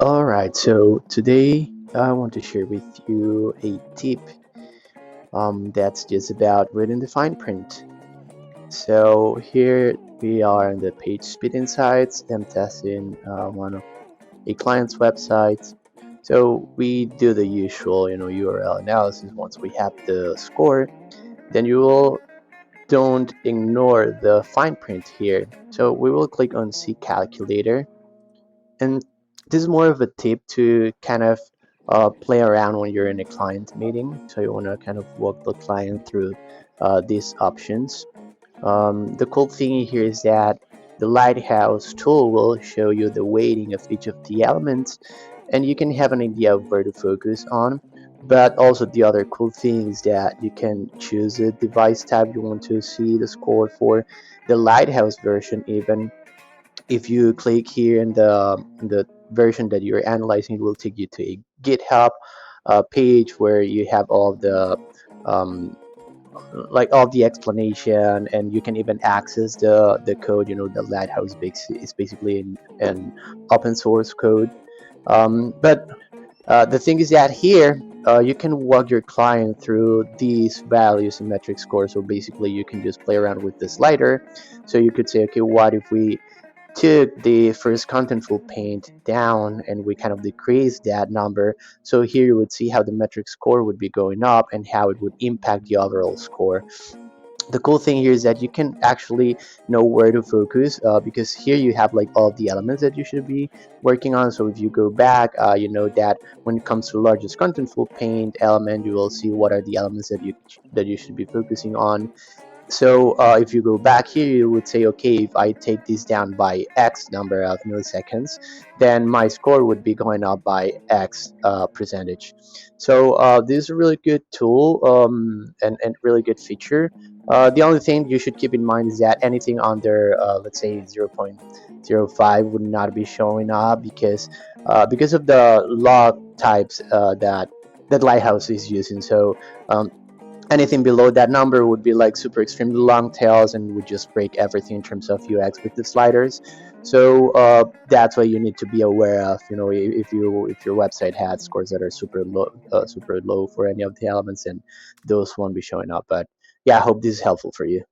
Alright, so today I want to share with you a tip that's just about reading the fine print. So here we are on the page speed insights. I'm testing one of a client's website. So we do the usual, URL analysis. Once we have the score, then you will don't ignore the fine print here. So we will click on see calculator, and this is more of a tip to kind of play around when you're in a client meeting. So you want to kind of walk the client through these options. The cool thing here is that the Lighthouse tool will show you the weighting of each of the elements, and you can have an idea of where to focus on. But also the other cool thing is that you can choose a device type you want to see the score for. The Lighthouse version, even if you click here in the version that you're analyzing, it will take you to a GitHub page where you have all the um, all the explanation, and you can even access the code. The Lighthouse is basically an open source code. But the thing is that here you can walk your client through these values and metric scores. So basically, you can just play around with the slider. So you could say, okay, what if we took the first contentful paint down and we kind of decreased that number? So here you would see how the metric score would be going up and how it would impact the overall score. The cool thing here is that you can actually know where to focus, because here you have like all the elements that you should be working on. So if you go back, you know that when it comes to largest contentful paint element, you will see what are the elements that you should be focusing on. So if you go back here, you would say, okay, if I take this down by X number of milliseconds, then my score would be going up by X percentage. So this is a really good tool, and really good feature. The only thing you should keep in mind is that anything under, let's say, 0.05 would not be showing up, because of the log types that Lighthouse is using. So anything below that number would be like super extremely long tails and would just break everything in terms of UX with the sliders. So that's what you need to be aware of. If your website has scores that are super low for any of the elements, and those won't be showing up. But yeah, I hope this is helpful for you.